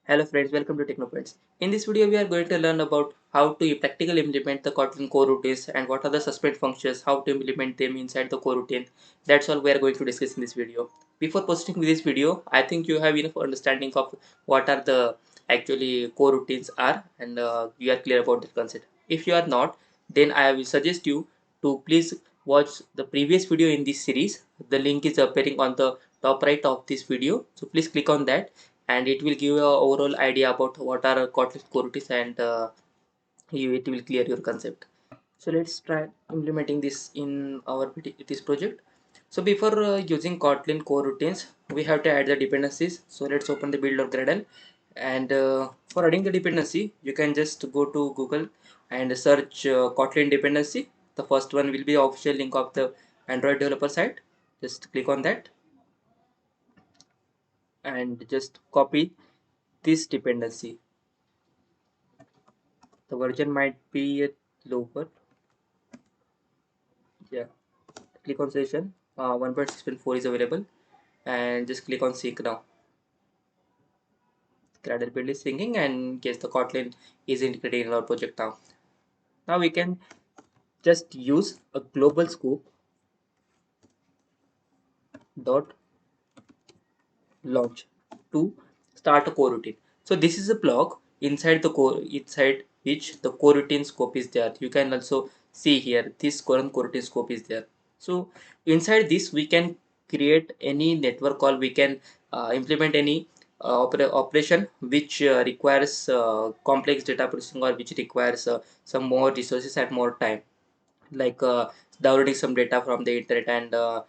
Hello friends, welcome to TechnoPoints. In this video, we are going to learn about how to practically implement the Kotlin coroutines and what are the suspend functions, how to implement them inside the coroutine. That's all we are going to discuss in this video. Before proceeding with this video, I think you have enough understanding of what are the actually coroutines are and you are clear about the concept. If you are not, then I will suggest you to please watch the previous video in this series. The link is appearing on the top right of this video. So please click on that and it will give you a overall idea about what are Kotlin coroutines and it will clear your concept. So let's try implementing this in our this project. So before using Kotlin coroutines, we have to add the dependencies. So let's open the build or Gradle, and for adding the dependency, you can just go to Google and search Kotlin dependency. The first one will be the official link of the Android developer site. Just click on that and just copy this dependency. The version might be lower. Yeah, click on session. 1.6.4 is available, and just click on sync now. Gradle build is syncing, and yes, the Kotlin is integrated in our project now. Now we can just use a global scope dot launch to start a coroutine. So this is a block inside the core inside which the coroutine scope is there. You can also see here this current coroutine scope is there. So inside this we can create any network call. We can implement any operation which requires complex data processing or which requires some more resources and more time, like downloading some data from the internet and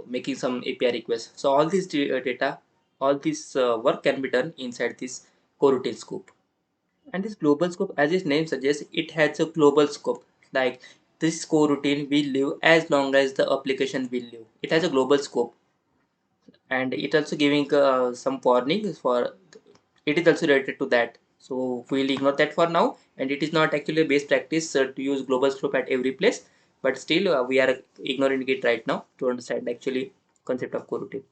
making some API requests. So all this data, all this work can be done inside this coroutine scope. And this global scope, as its name suggests, it has a global scope. Like this coroutine will live as long as the application will live. It has a global scope, and it also giving some warnings for it is also related to that. So we'll ignore that for now, and it is not actually a best practice to use global scope at every place, but still we are ignoring it right now to understand actually concept of coroutine.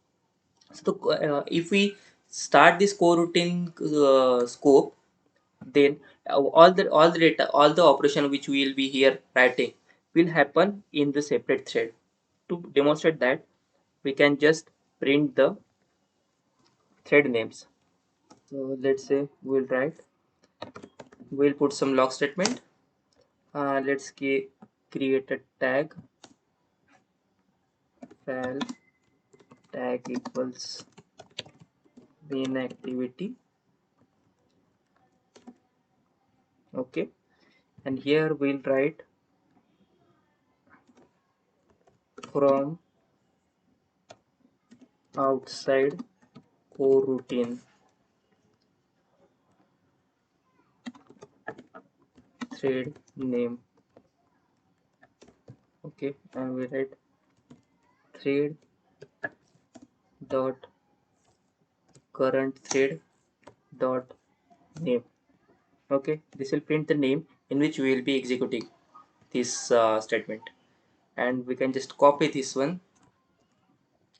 So if we start this coroutine scope, then all the data, all the operation which we will be here writing will happen in the separate thread. To demonstrate that, we can just print the thread names. So let's say we'll put some log statement. Let's create a tag file tag equals main activity. Okay, and here we'll write from outside coroutine thread name. Okay, and we write thread dot current thread dot name. Okay, this will print the name in which we will be executing this statement, and we can just copy this one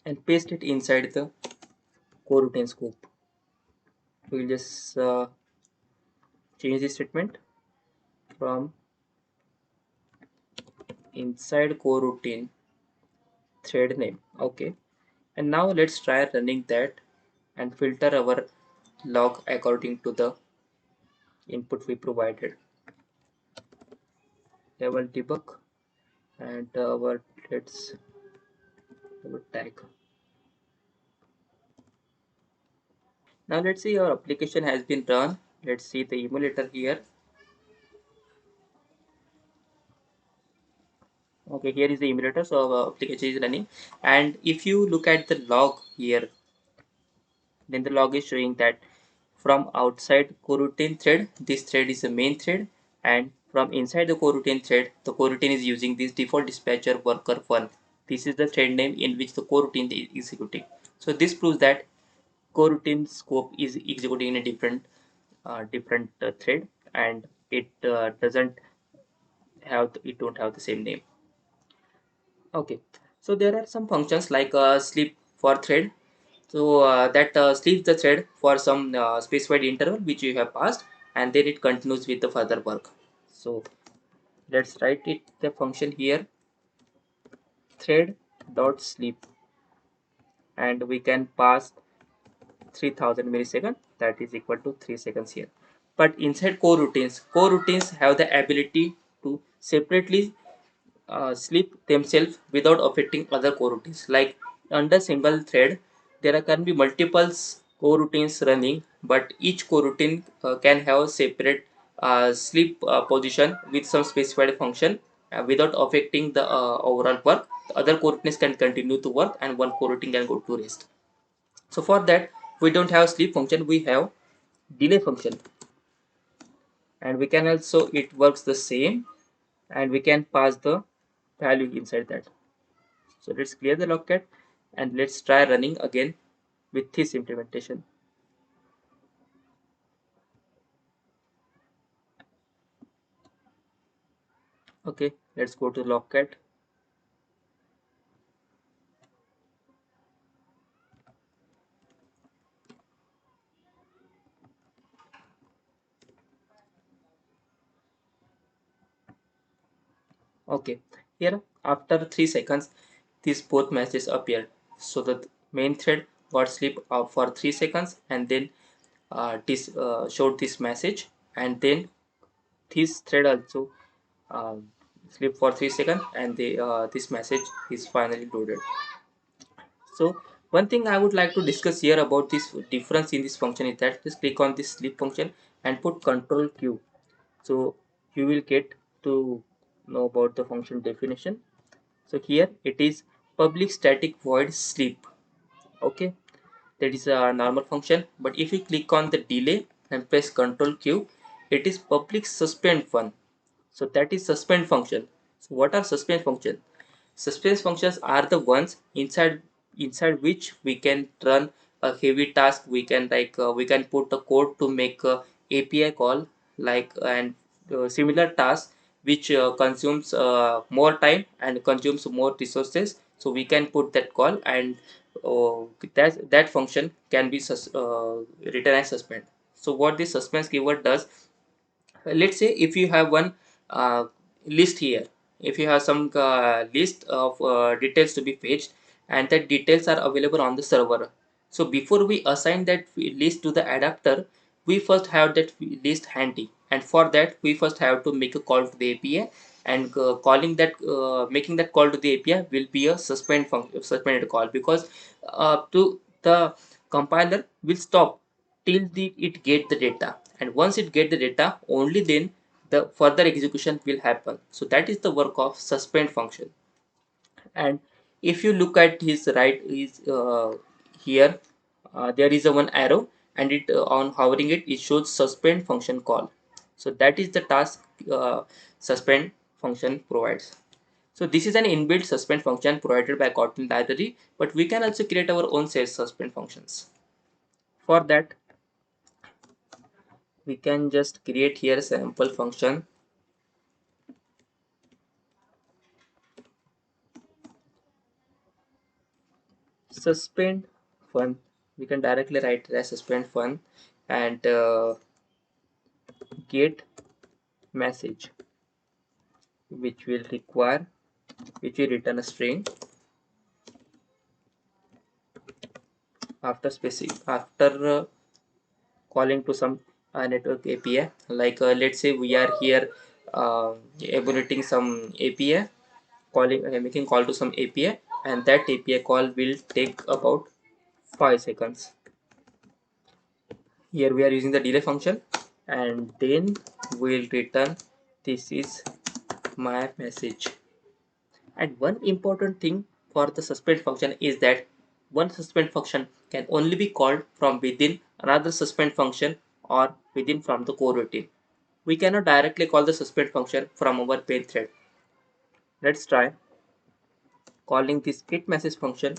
and paste it inside the coroutine scope. We'll just change the statement from inside coroutine thread name. Okay, and now let's try running that and filter our log according to the input we provided. Level debug and let's our tag. Now let's see our application has been run. Let's see the emulator here. Okay, here is the emulator, so our application is running, and if you look at the log here, then the log is showing that from outside coroutine thread, this thread is the main thread, and from inside the coroutine thread, the coroutine is using this default dispatcher worker 1. This is the thread name in which the coroutine is executing. So this proves that coroutine scope is executing in a different thread, and it doesn't have it don't have the same name. Okay, so there are some functions like sleep for thread. So that sleeps the thread for some specified interval which you have passed, and then it continues with the further work. So let's write it the function here, thread dot sleep, and we can pass 3000 millisecond, that is equal to 3 seconds here. But inside coroutines have the ability to separately sleep themselves without affecting other coroutines. Like under single thread, can be multiple coroutines running, but each coroutine can have separate sleep position with some specified function without affecting the overall work. The other coroutines can continue to work and one coroutine can go to rest. So for that, we don't have sleep function, we have delay function, and we can also, it works the same, and we can pass the value inside that. So let's clear the logcat and let's try running again with this implementation. Okay, let's go to logcat. Okay, here after 3 seconds, these both messages appeared. So the main thread got sleep for 3 seconds, and then this showed this message, and then this thread also sleep for 3 seconds, and this message is finally loaded. So one thing I would like to discuss here about this difference in this function is that just click on this sleep function and put control Q. So you will get to know about the function definition. So here it is public static void sleep. Okay, that is a normal function. But if you click on the delay and press control Q, it is public suspend fun. So that is suspend function. So what are suspend function? Suspense functions are the ones inside which we can run a heavy task. We can we can put a code to make a API call, like, and similar tasks which consumes more time and consumes more resources. So we can put that call, and that function can be written as suspend. So what this suspense keyword does, let's say if you have one list here, if you have some list of details to be fetched, and that details are available on the server. So before we assign that list to the adapter, we first have that list handy, and for that we first have to make a call to the API, and calling that making that call to the API will be a suspended call, because to the compiler will stop till it get the data, and once it get the data, only then the further execution will happen. So that is the work of suspend function. And if you look at his right is here, there is a one arrow, and it on hovering it shows suspend function call. So that is the task suspend function provides. So this is an inbuilt suspend function provided by Kotlin library, but we can also create our own self suspend functions. For that, we can just create here a sample function, suspend fun. We can directly write it as suspend fun, and get message, which will require, which will return a string after specific, after calling to some network API. Like let's say we are here evaluating some API, calling making call to some API, and that API call will take about 5 seconds. Here we are using the delay function, and then we'll return this is my message. And one important thing for the suspend function is that one suspend function can only be called from within another suspend function or within from the coroutine. We cannot directly call the suspend function from our main thread. Let's try calling this get message function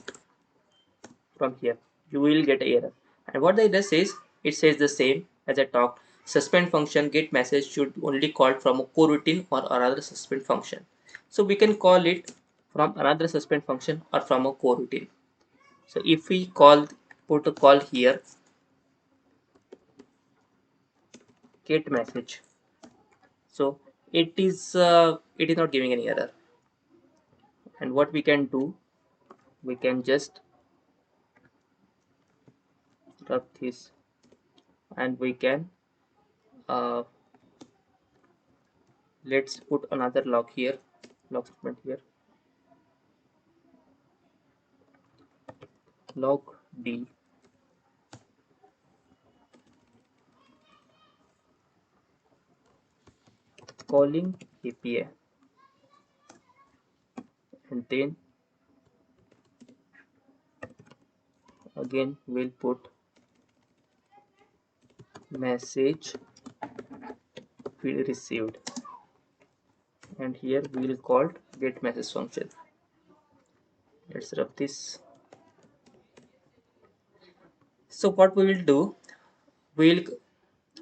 from here. You will get an error. And what the error says, it says the same as I talked. Suspend function get message should only called from a coroutine or another suspend function. So we can call it from another suspend function or from a coroutine. So if we call put a call here, get message. So it is not giving any error. And what we can do, we can just rub this, and we can uh, let's put another log here, log statement here, log d calling API, and then again we'll put message we received, and here we will call get message function. Let's rub this. So what we will do, we'll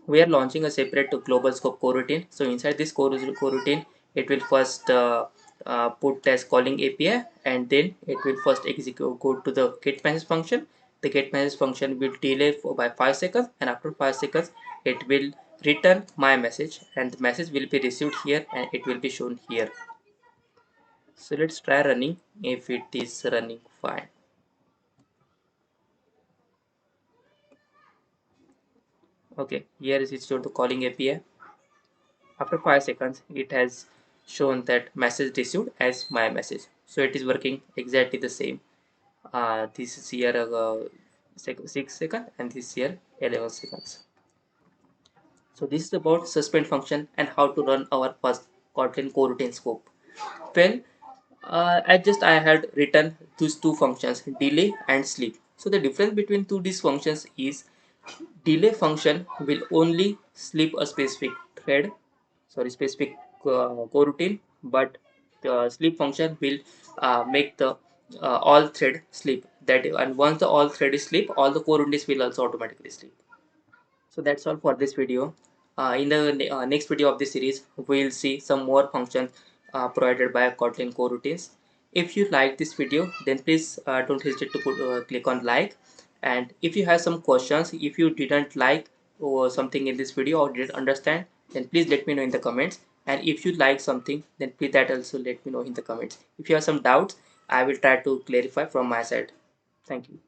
we are launching a separate global scope coroutine. So inside this coroutine, it will first put as calling API, and then it will first execute, go to the get message function. The get message function will delay by 5 seconds, and after 5 seconds it will return my message, and the message will be received here and it will be shown here. So let's try running if it is running fine. Okay, here is it showed the calling API. After 5 seconds, it has shown that message received as my message. So it is working exactly the same. This is here 6 seconds, and this here 11 seconds. So this is about suspend function and how to run our first Kotlin coroutine scope. Well, I had written these two functions, delay and sleep. So the difference between these functions is delay function will only sleep a specific thread, sorry, specific coroutine, but the sleep function will make the all thread sleep. That, and once the all thread is sleep, all the coroutines will also automatically sleep. So that's all for this video. In the next video of this series, we'll see some more functions provided by Kotlin Coroutines. If you like this video, then please don't hesitate to click on like. And if you have some questions, if you didn't like or something in this video or didn't understand, then please let me know in the comments. And if you like something, then please that also let me know in the comments. If you have some doubts, I will try to clarify from my side. Thank you.